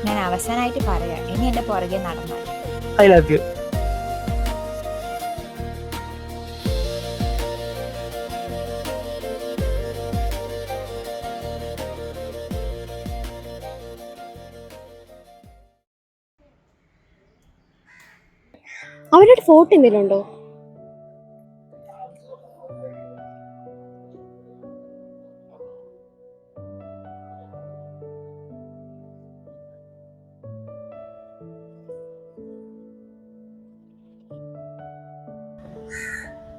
ഞാൻ അവസാനമായിട്ട് പറയാം, ഇനി എന്റെ പുറകെ നടന്നാൽ ഐ ലവ് യു. അവരുടെ ഫോട്ടോ എന്തെങ്കിലും ഉണ്ടോ?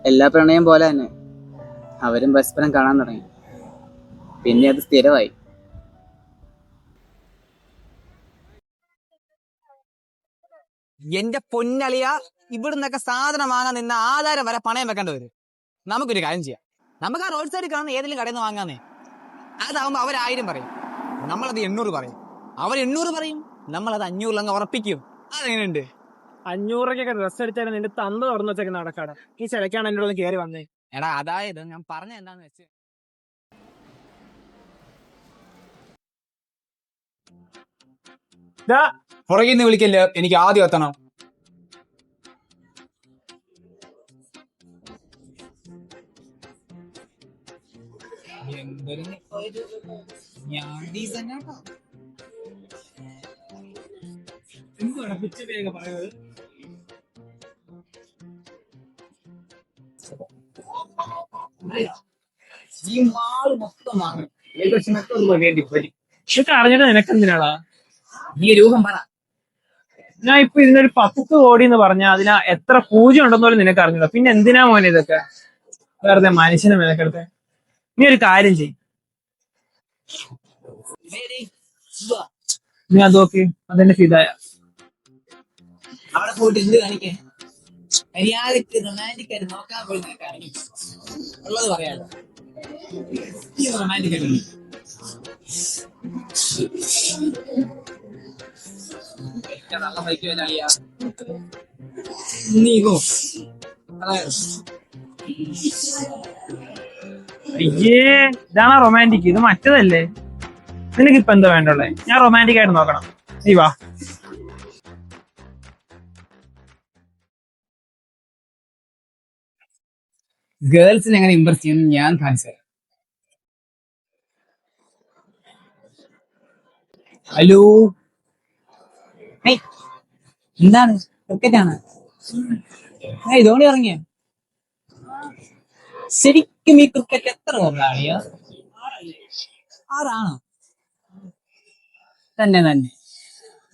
എല്ലാ പ്രണയം പോലെ തന്നെ അവരും പരസ്പരം കാണാൻ തുടങ്ങി. പിന്നെ അത് സ്ഥിരമായി. എന്റെ പൊന്നളിയ, ഇവിടുന്നൊക്കെ സാധനം വാങ്ങാൻ നിന്ന ആധാരം വരെ പണയം വെക്കേണ്ടി വരും. നമുക്കൊരു കാര്യം ചെയ്യാം, നമുക്ക് ആ റോഡ് സൈഡിൽ കാണുന്ന ഏതെങ്കിലും കടയിൽ നിന്ന് വാങ്ങാന്നേ. അതാവുമ്പോ അവർ 1000 പറയും, നമ്മളത് 800 പറയും. അവർ 800 പറയും, നമ്മളത് 500 അങ്ങ് ഉറപ്പിക്കും. അതെങ്ങനെയുണ്ട്? 500 ഡ്രസ് അടിച്ചാലും നിന്റെ തന്ത തുറന്നു വെച്ചൊക്കെ നടക്കാണ്. ഈ ചിലക്കാണ് എന്നോട് ഒന്ന് കയറി വന്നേ. എടാ, അതായത് ഞാൻ പറഞ്ഞ എന്താന്ന് വെച്ച്, പുറകിൽ നിന്ന് വിളിക്കല്ലോ, എനിക്ക് ആദ്യം എത്തണം. ഈ മാള് മൊത്തം വാങ്ങും. ഇതൊക്കെ അറിഞ്ഞിട്ട് നിനക്കെന്തിനാടാ? ഈ രൂപം പറ. ഞാൻ ഇപ്പൊ ഇതിനൊരു 10 കോടി എന്ന് പറഞ്ഞാൽ അതിനാ എത്ര പൂജ്യം ഉണ്ടെന്ന് പോലും നിനക്ക് അറിഞ്ഞില്ല. പിന്നെ എന്തിനാ മോനെ ഇതൊക്കെ വെറുതെ മനുഷ്യനെ മെനക്കെടുത്തെ? നീ ഒരു കാര്യം ചെയ്യും, നീ അത് നോക്കി, അതെന്നെ ഫിദായ. അവിടെ പോയിട്ട് എന്ത് കാണിക്കേ? മര്യാദക്ക് റൊമാൻറ്റിക് ആയിട്ട് നോക്കാൻ പോയി കാണിക്കും. ഉള്ളത് പറയാലോ, ഈ റൊമാൻറ്റിക് ആയിട്ട് നല്ല ബൈക്ക് അളിയാ നീക്കോ. അയ്യേ, ഇതാണോ റൊമാൻറ്റിക്? ഇത് മറ്റേതല്ലേ. നിനക്കിപ്പൊ എന്താ വേണ്ടുള്ളേ? ഞാൻ റൊമാൻറ്റിക് ആയിട്ട് നോക്കണം, നീ വാ. ഗേൾസിനെ എങ്ങനെ ഇമ്പ്രസ് ചെയ്യുന്നു ഞാൻ കാണിച്ചു തരാം. ഹലോ, എന്താണ്? ക്രിക്കറ്റ് ആണ്? ധോണി ഇറങ്ങിയ? ശരിക്കും ഈ ക്രിക്കറ്റ് എത്ര ഓവറാണിയ? 6 ആണോ? തന്നെ തന്നെ.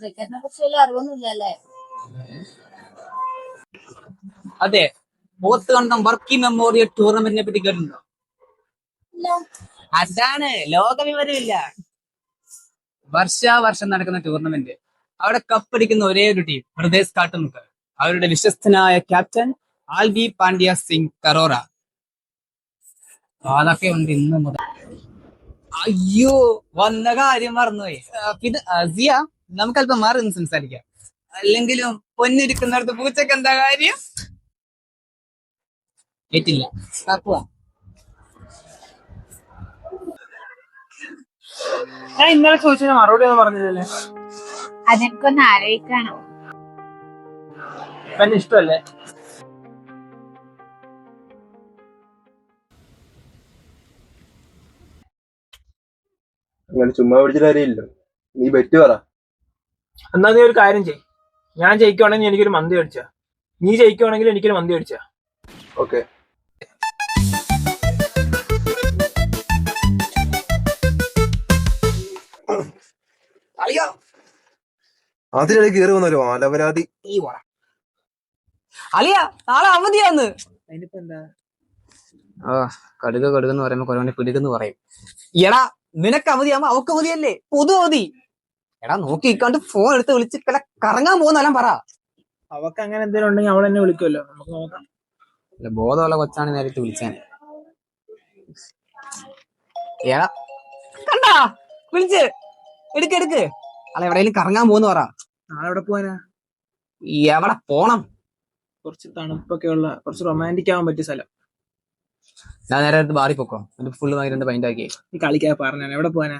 ക്രിക്കറ്റിനെ കുറിച്ച് വലിയ അറിവൊന്നുമില്ലല്ലേ? അതെ, പോത്തുകണ്ടം വർക്കി മെമ്മോറിയൽ ടൂർണമെന്റിനെ പറ്റി കേട്ടിട്ടുണ്ടോ? അതാണ്, ലോക വിവരമില്ല. വർഷാവർഷം നടക്കുന്ന ടൂർണമെന്റ്. അവിടെ കപ്പടിക്കുന്ന ഒരേ ഒരു ടീം പ്രദേശ് കാട്ടുമുക്ക്. അവരുടെ വിശ്വസ്തനായ ക്യാപ്റ്റൻ ആൽബി പാണ്ഡ്യ സിംഗ് കറോറ. അതൊക്കെ ഉണ്ട് ഇന്ന് മുതൽ. അയ്യോ, വന്ന കാര്യം മറന്നുപോയി. ഇത് സിയ, നമുക്കല്പം മാറി നിന്ന് സംസാരിക്കാം. അല്ലെങ്കിലും പൊന്നിരിക്കുന്നിടത്ത് പൂച്ചക്ക് എന്താ കാര്യം? ഏറ്റില്ല. ഞാൻ ഇന്നലെ ചോദിച്ചതിന് മറുപടി ഒന്നും പറഞ്ഞില്ലല്ലേ? അതെനിക്കൊന്ന് ആലോചിക്കണം. എന്നെ ഇഷ്ടമല്ലേ? അങ്ങനെ ചുമ്മാ പിടിച്ചിട്ട് കാര്യമില്ലല്ലോ, നീ ബെറ്റ് പറ. എന്നാ നീ ഒരു കാര്യം ചെയ്, ഞാൻ ജയിക്കുവാണെങ്കിൽ എനിക്കൊരു മന്തി മേടിച്ചാ, നീ ജയിക്കുവാണെങ്കിൽ എനിക്കൊരു മന്തി മേടിച്ചാ. ഓക്കെ. അതിനിടയിൽ കയറി വന്നല്ലോ ആലപരാതി. അളിയ, നാളെ അവധിയാന്ന്. അതിനിപ്പോ എന്താ? കടുക കടുകെന്ന് പറയുമ്പോ കൊറേ പിടുകെന്ന് പറയും. എടാ, നിനക്ക് അവധിയാകുമ്പോ അവക്ക് അവധിയല്ലേ, പൊതു അവധി. എടാ, നോക്കിക്കാണ്ട് ഫോൺ എടുത്ത് വിളിച്ച് കറങ്ങാൻ പോകുന്നെല്ലാം പറ. അവക്ക് അങ്ങനെ എന്തെങ്കിലും ഉണ്ടെങ്കിൽ അവൾ എന്നെ വിളിക്കുമല്ലോ, നമുക്ക് നോക്കാം. ബോധമുള്ള കൊച്ചാണ് നേരിട്ട് വിളിച്ചാൻ. എടാ, കണ്ടാ വിളിച്ച് എടുക്ക്. അല്ല, എവിടെയെങ്കിലും കറങ്ങാൻ പോന്ന് പറ. നാളെ എവിടെ പോവാനാ? എവിടെ പോണം? കുറച്ച് തണുപ്പൊക്കെ ഉള്ള, കുറച്ച് റൊമാൻറ്റിക് ആവാൻ പറ്റിയ സ്ഥലം. ഞാൻ നേരെ അടുത്ത് ബാറി പൊക്കോ, എന്നിട്ട് ഫുള്ള് വാങ്ങി 2 പൈൻ്റ് ആക്കി. നീ കളിക്കാതെ പറഞ്ഞാണ്, എവിടെ പോവാനാ?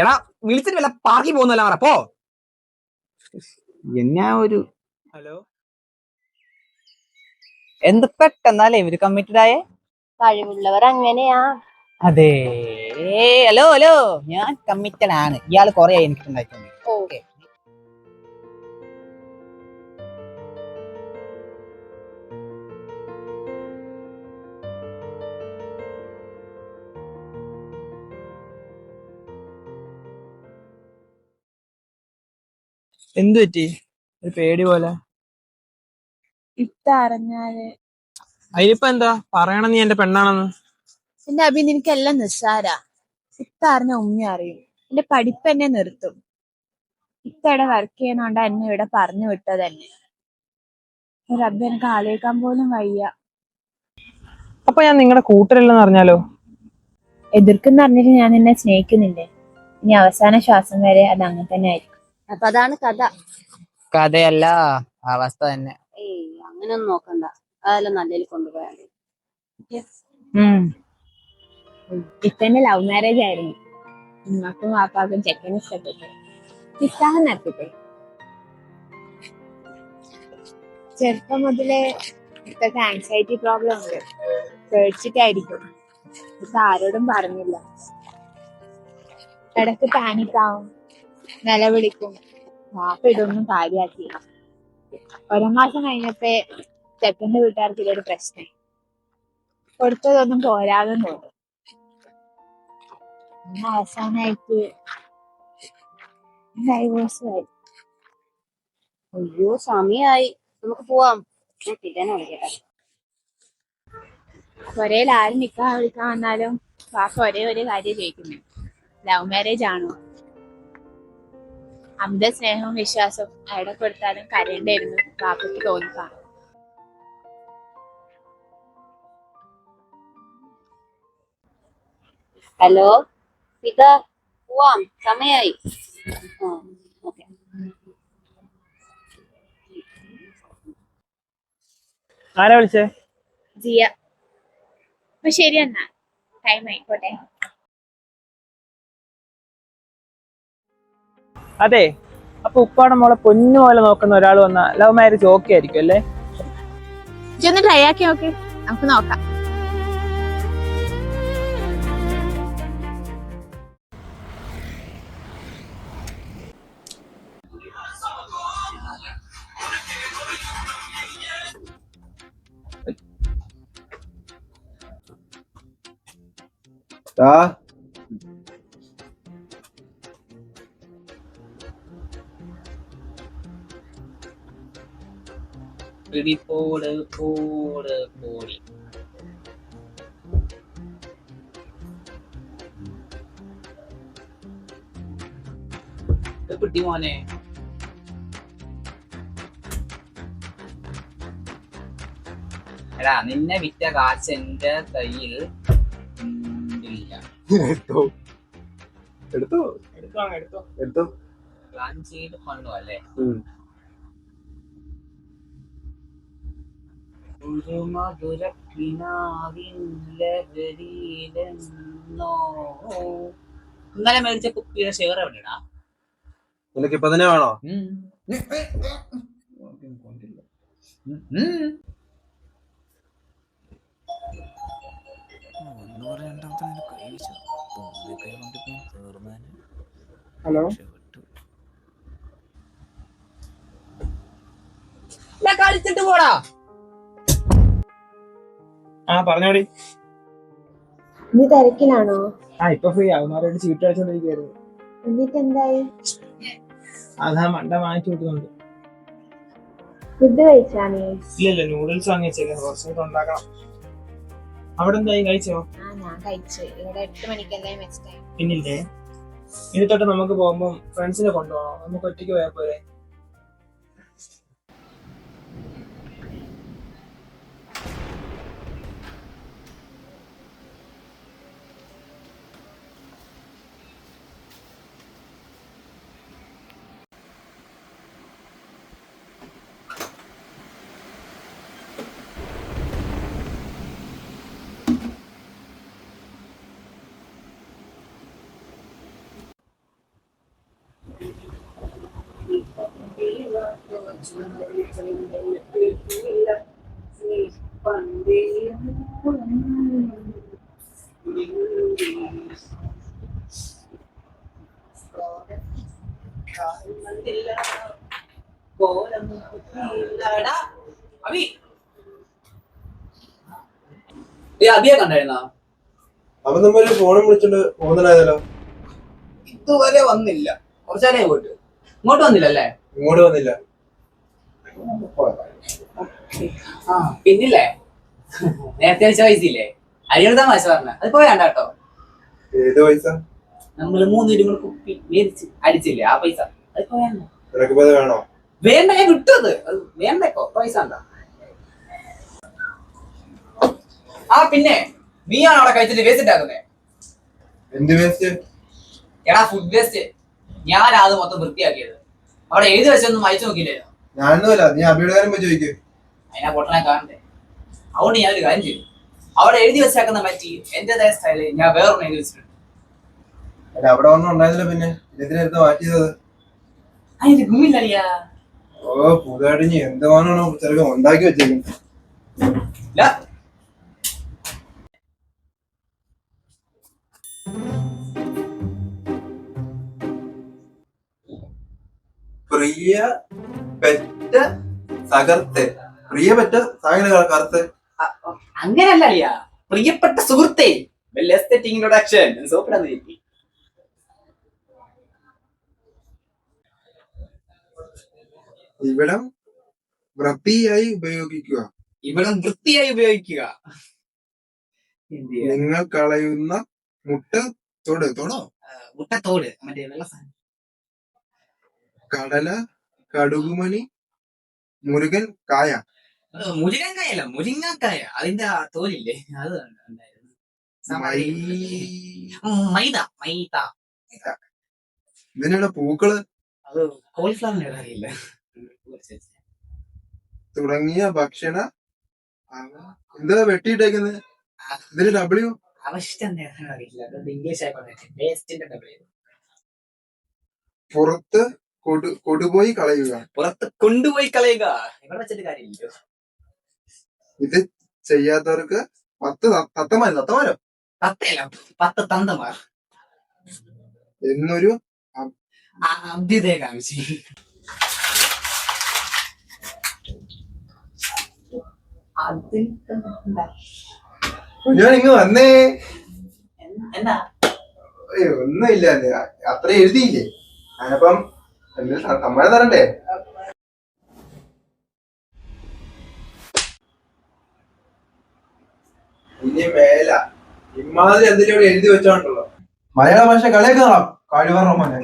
എടാ വിളിച്ചിട്ട് വല്ല പാർക്കിൽ പോകുന്നല്ല പറ പോ. എന്നാ ഒരു ഹലോ, എന്ത് പെട്ടെന്നല്ലേ ഇവര് കമ്മിറ്റഡ് ആയേ? കഴിവുള്ളവർ അങ്ങനെയാ. അതെ. ഹലോ ഹലോ, ഞാൻ കമ്മിറ്റഡ് ആണ്. ഇയാള് കൊറേ എനിക്കുണ്ടായിട്ടുണ്ട്. ഓക്കെ. എന്തു പറ്റി? ഒരു പേടി പോലെ. ഇത്തറിഞ്ഞാല് അതിനിപ്പോ എന്താ പറയണം, നീ എന്റെ പെണ്ണാണെന്ന്. എന്റെ അഭി നിനക്കെല്ലാം നിസ്സാരാ. ഇത്തറിഞ്ഞ ഉമ്മ അറിയും. എന്റെ പഠിപ്പ് എന്നെ നിർത്തും. ഇത്തയുടെ വർക്ക് ചെയ്യുന്നോണ്ടാ എന്നെ ഇവിടെ പറഞ്ഞു വിട്ടത് തന്നെ. ഒരു അഭി എനിക്ക് ആലോചിക്കാൻ പോലും വയ്യ. അപ്പൊ ഞാൻ നിങ്ങളുടെ കൂട്ടരല്ലെന്ന് അറിഞ്ഞാലോ? എതിർക്കുന്ന അറിഞ്ഞിട്ട് ഞാൻ നിന്നെ സ്നേഹിക്കുന്നില്ലേ? ഇനി അവസാന ശ്വാസം വരെ അത് അങ്ങനെ തന്നെ ആയിരിക്കും. അപ്പൊ അതാണ് കഥ. കഥയല്ല, അവസ്ഥ തന്നെ. ഏയ് അങ്ങനെയൊന്നും നോക്കണ്ട. അതെല്ലാം നല്ലതിൽ കൊണ്ടുപോയാൽ മതി. ഇത്തന്നെ ലവ് മാരേജ് ആയിരുന്നു. ഉമ്മക്കും വാപ്പാക്കും ചെക്കനും ഇഷ്ടപ്പെട്ടു. നിക്കാഹ് നടത്തിപ്പോയി. ചെറുപ്പം മുതലേ ഇതൊക്കെ ആൻസൈറ്റി പ്രോബ്ലം ഉണ്ട്. പേടിച്ചിട്ടായിരിക്കും. ഇത് ആരോടും പറഞ്ഞില്ല. ഇടക്ക് പാനിക് ആവും, നിലവിളിക്കും. വാപ്പ ഇതൊന്നും കാര്യാക്കിയില്ല. 1 മാസം കഴിഞ്ഞപ്പോ ചെക്കന്റെ വീട്ടുകാർക്ക് ഇതൊരു പ്രശ്നം. കൊടുത്തതൊന്നും പോരാതെ തോന്നും. പിന്നെ അവസാനായിട്ട് ഡൈവോഴ്സ് ആയി. അയ്യോ സമയായി, നമുക്ക് പോവാം. ഞാൻ പിന്നെ വിളിക്കട്ടെ. ഒരേൽ ആര് നിക്കാഹ് വിളിക്കാൻ വന്നാലും വാപ്പ ഒരേ ഒരു കാര്യം ചോദിക്കുന്നു, ലവ് മാരേജ് ആണോ? അമിത സ്നേഹവും വിശ്വാസവും അവിടെ കൊടുത്താലും കരയേണ്ടായിരുന്നു വാപ്പയ്ക്ക് തോന്നിക്കാണും. ഹലോ പിത, പോവാം, സമയായി. ഓക്കെ. ആരാ വിളിച്ചേ? ജിയ. അപ്പൊ ശരി എന്നാ, ടൈം ആയിക്കോട്ടെ. അതെ, അപ്പൊ ഉപ്പാടെ മോളെ പൊന്നു പോലെ നോക്കുന്ന ഒരാൾ വന്ന ലവ് മാരേജ് ഓക്കെ ആയിരിക്കും അല്ലേ? ഇതൊന്ന് ട്രൈ ആക്കി നോക്ക്, നമുക്ക് നോക്കാം. ആ പിടിപോട് പോട് പോടി. കുട്ടി മോനെ, എടാ നിന്നെ വിറ്റ കാശ് എന്റെ കയ്യിൽ ഇല്ല. എടുത്തോ എടുത്തോ എടുത്തോ. എടുത്തോ. പ്ലാൻ ചെയ്ത് കൊണ്ടോ അല്ലേ? ഒരു മധുര കിനാവിൻ ലഹരിയിലെന്നോ. ഇന്നലെ മേടിച്ച കുപ്പിയുടെ ഷെയർ എവിടെടാ? നിനക്ക് ഇപ്പൊ തന്നെ വേണോ? ഹലോ, കളിച്ചിട്ട് പോടാ. ആ പറഞ്ഞോടി. നീ തിരക്കിലാണോ? ആ ഇപ്പൊ ഫ്രീ ആവുമാരോട് ചീട്ട് കളിച്ചോണ്ടിരിക്കുന്നു. എന്നിട്ട് എന്തായി? അതാ മണ്ട വാങ്ങിച്ചു വിട്ടുന്നുണ്ട്. ഫുഡ് കഴിച്ചാ നീ? ഇല്ലല്ല, നൂഡിൽസ് വാങ്ങിച്ചേക്കാം, കുറച്ചുകൂടെ ഉണ്ടാക്കണം. അവിടെ എന്തായി, കഴിച്ചോ? ഞാൻ കഴിച്ചു. ഇവിടെ 8 മണിക്കല്ലേ മെസ് ടൈം. പിന്നില്ലേ, ഇനി തൊട്ട് നമുക്ക് പോകുമ്പോ ഫ്രണ്ട്സിനെ കൊണ്ടുപോകണം, നമുക്ക് ഒറ്റയ്ക്ക് പോയാൽ പോരെ? അഭിയെ കണ്ടായിരുന്ന അവൻ നമ്മൾ ഫോണും വിളിച്ചോണ്ട് പോകുന്നതായാലോ? ഇതുവരെ വന്നില്ല, കുറച്ചാലേ പോയിട്ട്. ഇങ്ങോട്ട് വന്നില്ലല്ലേ? ഇങ്ങോട്ട് വന്നില്ല. ആ പിന്നില്ലേ, നേരത്തെ അടിച്ച പൈസ ഇല്ലേ, അരിയെടുത്താ മാശ പറഞ്ഞ അത് പോയി കണ്ടാട്ടോ. ഏത് പൈസ? നമ്മള് 3 രൂപ കുപ്പി മേടിച്ച് അടിച്ചില്ലേ, ആ പൈസ അത് പോയാ. നിനക്കിപ്പോ അത് വേണോ? വേണ്ട, ഞാൻ വിട്ടത് അത് വേണ്ടോ, പൈസ എന്താ. ആ പിന്നെ നീയാണ് അവിടെ കഴിച്ചിട്ട് വേസ്റ്റ് ആക്കുന്നേ. എന്ത് വേസ്റ്റ്? എടാ ഫുഡ് വേസ്റ്റ്. ഞാനാ അത് മൊത്തം വൃത്തിയാക്കിയത്. അവിടെ എഴുതി വെച്ചൊന്നും വായിച്ചു നോക്കില്ലേ? ഞാനൊന്നുമല്ല, നീ അബിയുടെ കാര്യം പോയി ചോദിക്കും. അതിനാ പൊട്ടനെ കാണണ്ടേ. അതുകൊണ്ട് ഞാനൊരു കാര്യം ചെയ്തു, അവിടെ എഴുതി വെച്ചേക്കുന്ന പറ്റി എന്റേതായ സ്റ്റൈലിൽ ഞാൻ വേറൊന്നും എഴുതി വെച്ചിട്ടുണ്ട്. അല്ല, അവിടെ ഒന്നും ഉണ്ടായിരുന്നില്ല, പിന്നെ ഇതിനെടുത്ത് മാറ്റിയത്. അതിന്റെ ഗുമ്മില്ലറിയാ. ഓ, പുതുതായിട്ട് നീ എന്തുവാണോ ചെറുപ്പം ഉണ്ടാക്കി വെച്ചേക്കുന്നത്. പ്രിയ പെറ്റ സകർത്തെ. പ്രിയ പെറ്റ സകർത്തെ. അങ്ങനല്ല അളിയാ, പ്രിയപ്പെട്ട സുഹൃത്തെ. വെൽ എസ്തെറ്റിക് ഇൻട്രൊഡക്ഷൻ സോപ്പിടാന്ന് കിട്ടി. ഇവിടം വൃത്തിയായി ഉപയോഗിക്കുക. ഇവിടം വൃത്തിയായി ഉപയോഗിക്കുക. നിങ്ങൾ കളയുന്ന മുട്ടത്തോട് മുട്ടത്തോട്, മറ്റേ വെള്ള സാധനം. കടല, കടുകുമണി, മുരുകൻ കായ. മുരിങ്ങക്കായല്ല, മുരിങ്ങക്കായ. അതിന്റെ ആ തോലില്ലേ, അത് ഉണ്ടായിരുന്നു. മൈദ മൈദ. ഇതിനുള്ള പൂക്കള് അത് കോളിഫ്ലവറിന്റെ അറിയില്ല. തുടങ്ങിയ ഭക്ഷണ എന്താ വെട്ടിയിട്ടേക്കുന്നത്? ഇതിന് ഡബ്ല്യു അവശിഷ്ടം അറിയില്ല, അത് ഇംഗ്ലീഷ് ആയിക്കോട്ടെ. വേസ്റ്റിന്റെ ഡബിൾ. പുറത്ത് കൊണ്ടുപോയി കളയുക. പുറത്ത് കൊണ്ടുപോയി കളയുക. ഇവിടെ വെച്ചിട്ട് കാര്യമില്ലല്ലോ. ഇത് ചെയ്യാത്തവർക്ക് 10 തത്തമാരോ തത്തയല്ല, 10 തന്തമാർ എന്നൊരു അഭ്യുദയകാംക്ഷി. ഞാൻ ഇങ്ങ് വന്നേ. എന്താ ഒന്നുമില്ല, അത്ര എഴുതിയില്ലേ, അതിനപ്പം സമ്മാനം തരണ്ടേ? ഇനി മേല ഇമാതിരി എന്തെങ്കിലും എഴുതി വെച്ചോണ്ടല്ലോ. മലയാള ഭാഷ കളിയൊക്കെ കഴിവറ മോനെ.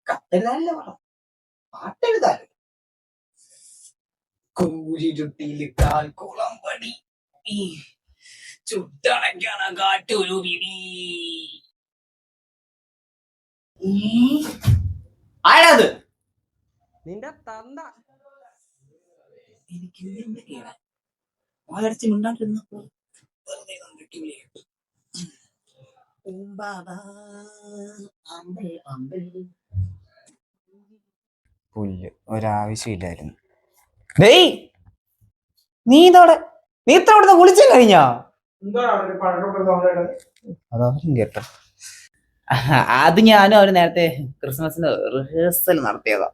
കത്തെഴുതാനല്ലേ വേണം, പാട്ടെഴുതാലോ. കൂരിരുട്ടിയിൽ കാൽക്കുളം പടി, ചുട്ടണയ്ക്കണ കാറ്റൊരു പിടി. ആരാത്? നിന്റെ തന്ത. എനിക്ക് എന്തൊക്കെയാണ് വായടച്ച് മിണ്ടാണ്ടിരുന്നപ്പോ വെറുതെ കണ്ടിട്ടില്ലേ. പുല്ല്, ഒരാവശ്യമില്ലായിരുന്നു. നീ ഇതോടെ നീ ഇത്ര അവിടുന്ന് കുളിച്ചു കഴിഞ്ഞാ? അതവരും കേട്ടോ. അത് ഞാനും അവര് നേരത്തെ ക്രിസ്മസിന് റിഹേഴ്സൽ നടത്തിയതാ,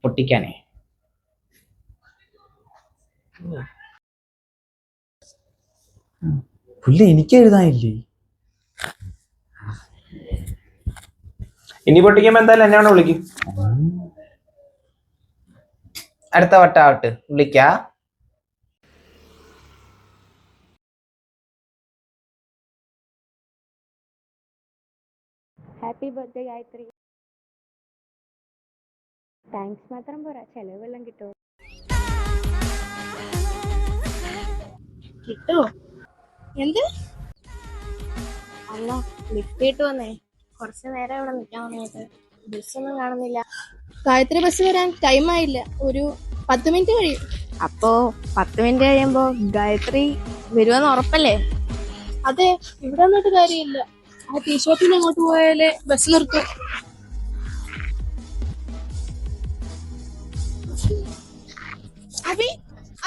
പൊട്ടിക്കാനേ. പുല്ല് എനിക്ക് എഴുതാനില്ലേ? ഇനി പൊട്ടിക്കുമ്പോ എന്തായാലും എന്നെ വിളിക്കും. അടുത്ത വട്ടാവട്ട് വിളിക്കാ. Happy birthday Gayathri. താങ്ക്സ് മാത്രം പോരാ, ചെലവെല്ലാം കിട്ടുമോ? കിട്ടോ? എന്ത്? അല്ല, ലിഫ്റ്റ് ഇട്ട് വന്നേ, കുറച്ച് നേരം ഇവിടെ നിൽക്കാൻ വന്നിട്ട് ബസ്സൊന്നും കാണുന്നില്ല. ഗായത്രി ബസ് വരാൻ ടൈം ആയില്ല, ഒരു 10 മിനിറ്റ് കഴിയും. അപ്പോ 10 മിനിറ്റ് കഴിയുമ്പോ ഗായത്രി വരുമെന്ന് ഉറപ്പല്ലേ? അതെ, ഇവിടെ വന്നിട്ട് കാര്യമില്ല. ആ ടീഷർട്ടിന് അങ്ങോട്ട് പോയാലേ ബസ് നിർത്തും. അബി,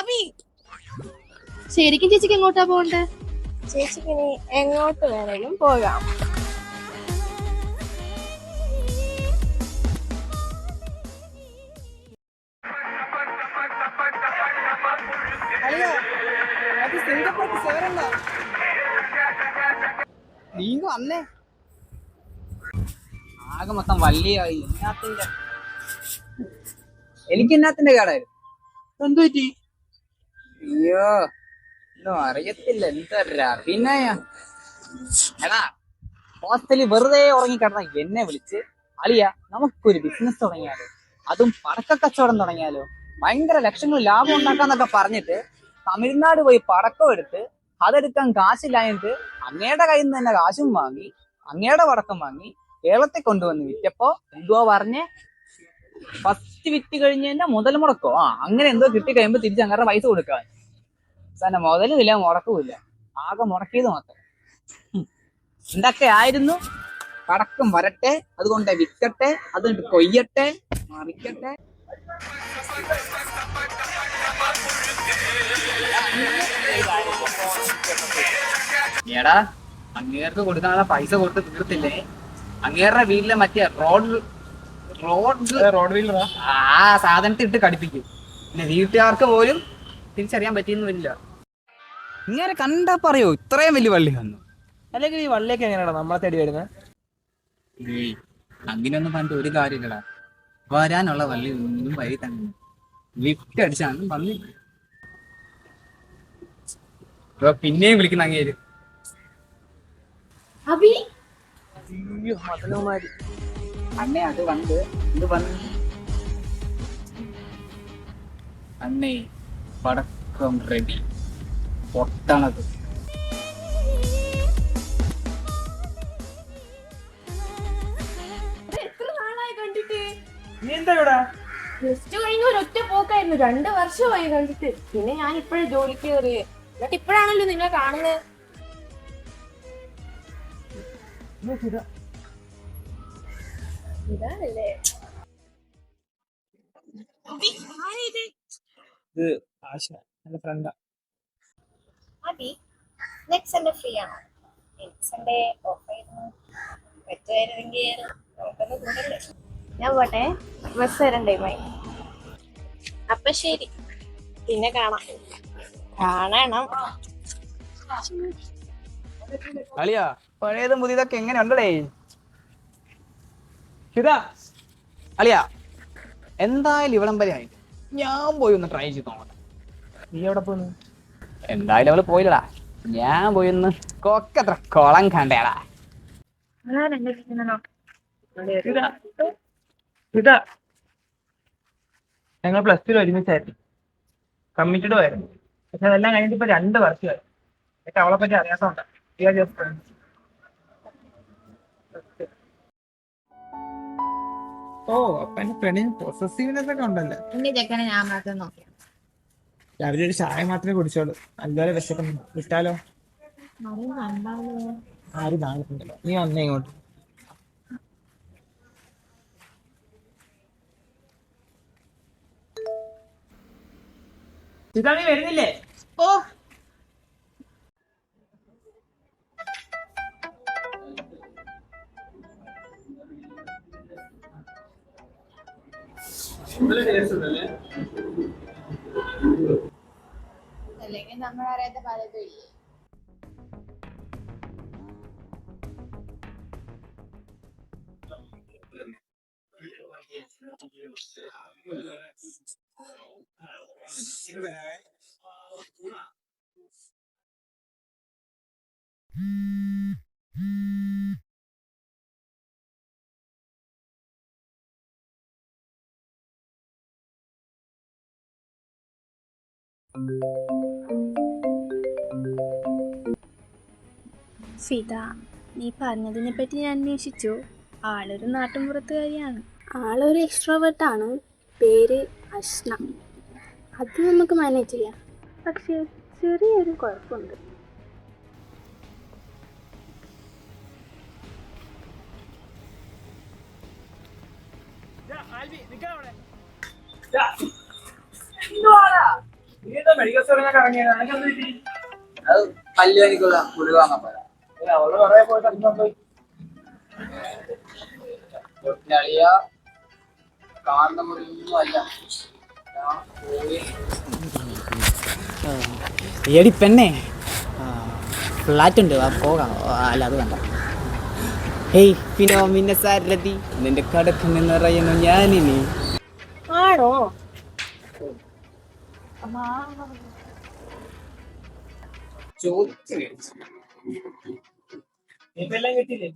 അബി, ശരിക്കും ചേച്ചിക്ക് എങ്ങോട്ടാ പോകണ്ടേ? ചേച്ചിക്ക് ഇനി എങ്ങോട്ട് വേണേലും പോകാം. നീങ്ങ വന്നേ. ആകെ മൊത്തം വള്ളിയായി. എന്നാത്തിന്റെ എനിക്ക് എന്നാത്തിന്റെ കേടായിരുന്നു. എന്തു പറ്റി? അയ്യോ, ഒന്നും അറിയത്തില്ല. എന്താ അഭിനയ. എടാ, ഹോസ്റ്റലിൽ വെറുതെ ഉറങ്ങിക്കിടന്ന എന്നെ വിളിച്ച്, അളിയ നമുക്കൊരു ബിസിനസ് തുടങ്ങിയാലോ, അതും പടക്ക കച്ചവടം തുടങ്ങിയാലോ, ഭയങ്കര ലക്ഷങ്ങൾ ലാഭം ഉണ്ടാക്കാന്നൊക്കെ പറഞ്ഞിട്ട് തമിഴ്നാട് പോയി പടക്കം എടുത്ത് അതെടുക്കാൻ കാശില്ലായിട്ട് അങ്ങയുടെ കയ്യിൽ നിന്ന് തന്നെ കാശും വാങ്ങി അങ്ങയുടെ പടക്കം വാങ്ങി കേരളത്തിൽ കൊണ്ടുവന്ന് വിറ്റപ്പോ എന്തുവാ പറഞ്ഞേ, ഫസ്റ്റ് വിറ്റ് കഴിഞ്ഞ് തന്നെ മുതൽ മുടക്കോ അങ്ങനെ എന്തോ കിട്ടി കഴിയുമ്പോ തിരിച്ച് അങ്ങയുടെ പൈസ കൊടുക്കാൻ. തന്നെ മുതലും ഇല്ല മുടക്കുമില്ല, ആകെ മുടക്കിയത് മാത്രം. എന്തൊക്കെ ആയിരുന്നു, പടക്കം വരട്ടെ, അതുകൊണ്ട് വിൽക്കട്ടെ, അതുകൊണ്ട് കൊയ്യട്ടെ, മറിക്കട്ടെ. എടാ, അങ്ങേർക്ക് കൊടുക്കാനുള്ള പൈസ കൊടുത്ത് തീർത്തില്ലേ? അങ്ങേരുടെ വീട്ടിലെ മറ്റേ റോഡ് വീലറാ ആ സാധനത്തിൽ ഇട്ട് കടിപ്പിക്കും. പിന്നെ വീട്ടുകാർക്ക് പോലും തിരിച്ചറിയാൻ പറ്റിയെന്ന് വരില്ല. ഇങ്ങനെ കണ്ടാ പറയോ ഇത്രയും വലിയ വള്ളി വന്നു? അല്ലെങ്കിൽ ഈ വള്ളിയൊക്കെ എങ്ങനെയാണോ നമ്മളെ തേടി വരുന്നത്? അങ്ങനെയൊന്നും പറഞ്ഞിട്ട് ഒരു കാര്യമില്ലടാ. വരാനുള്ള വള്ളി ഒന്നും വഴി തന്നെ ലിഫ്റ്റ് അടിച്ചാണ് വന്നി. പിന്നെയും വിളിക്കുന്ന അങ്ങേര്. അബി, അണ്ണേ അത് കണ്ട് ഇത് വന്ന് അണ്ണേ പടക്കം റെഡി, പൊട്ടണത്. എത്ര നാളായി കണ്ടിട്ട്? നീ എന്താ ഇവിടെ? പ്ലസ് ടു കഴിഞ്ഞ ഒരൊറ്റ പോക്കായിരുന്നു, 2 വർഷമായി കണ്ടിട്ട്. പിന്നെ ഞാൻ ഇപ്പോഴും ജോലിക്ക് കയറിയേ, എന്നിട്ട് ഇപ്പോഴാണല്ലോ നിങ്ങളെ കാണുന്നത്. ഇതാണല്ലേ ഇത് ആശ, എന്റെ ഫ്രണ്ടാ. അബി, നെക്സ്റ്റ് സൺഡേ ഫ്രീ ആണോ? നെക്സ്റ്റ് സൺഡേ ഓഫ് ആയിരുന്നു. പറ്റുമായിരുന്നെങ്കിൽ നമുക്കൊന്ന് കൂടല്ലേ? ഞാൻ പോട്ടെ, ബസ് വരാൻ ടൈമായി. അപ്പൊ ശരി, പിന്നെ കാണാം. കാണണം. അളിയാ, പഴയതും പുതിയതൊക്കെ എങ്ങനെ ഉണ്ടടേ? ഇതാ അളിയാ, എന്തായാലും ഇവിടം വരെ ആയിട്ട് ഞാൻ പോയി ഒന്ന് ട്രൈ ചെയ്ത് നോക്കട്ടെ. നീ എവിടെ പോന്നു? എന്തായാലും അവള് പോയില്ലടാ, ഞാൻ പോയി ഒന്ന് കൊക്കത്ര കുളം കണ്ടേടാ. ഇതാ ഞങ്ങൾ പ്ലസ് ടു ഒരുമിച്ചായിരുന്നു, കമ്മിറ്റഡ് ആയിരുന്നു. പക്ഷെ അതെല്ലാം കഴിഞ്ഞിട്ട് ഇപ്പൊ 2 വർഷമായി. എനിക്ക് അവളെ പറ്റി അറിയാത്തോണ്ടാ. ഓ, അപ്പൊ എന്റെ ഫ്രണ്ടിന് പൊസസീവ്നെസ് ഒക്കെ ഉണ്ടല്ലേ? എന്റെ ചെക്കനെ ഞാൻ മാത്രം നോക്കിയാ രാവിലെ ഒരു ചായ മാത്രമേ കുടിച്ചോളൂ, നല്ലപോലെ വിശക്കുന്നു. വിട്ടാലോ? ആരും കാണുന്നുണ്ടല്ലോ. നീ വന്നേ ഇങ്ങോട്ട്. ഇതാ, നീ വരുന്നില്ലേ? ഓ, അല്ലെങ്കിൽ നമ്മൾ അറിയാത്ത പലതും ഇല്ലേ? ഫിദ, നീ പറഞ്ഞതിനെ പറ്റി ഞാൻ അന്വേഷിച്ചു. ആളൊരു നാട്ടിൻപുറത്തുകാരിയാണ്. ആളൊരു എക്സ്ട്രോവേർട്ടാണ്. പേര് അഷ്ന. അത് നമുക്ക് മാനേജ് ചെയ്യാം. പക്ഷേ ചെറിയൊരു കുഴപ്പമുണ്ട്. മെഡിക്കൽ സ്റ്റോറിനൊക്കെ ഇറങ്ങിയത് നിനക്ക് എന്ത് പറ്റി? അത് പല്ലുവേനിക്കുള്ള ഗുളിക വാങ്ങാൻ പോരാ. അവള് പറയാ പോയിട്ട് അതിന് പോയി. അളിയ കാണുന്ന മുറിയൊന്നും അല്ല. ഞാൻ പോയി. എടി പെണ്ണേ, ഫ്ലാറ്റ് ഉണ്ട്, പോകാം. അല്ല അത് വേണ്ട. ഹേയ് ഫിനോമിന സാരഥി, നിന്റെ കടക്ക് നിറയുന്നു ഞാനിനി. ആണോ? ചോദിച്ചു ഇപ്പൊ എല്ലാം കിട്ടിയില്ലേ?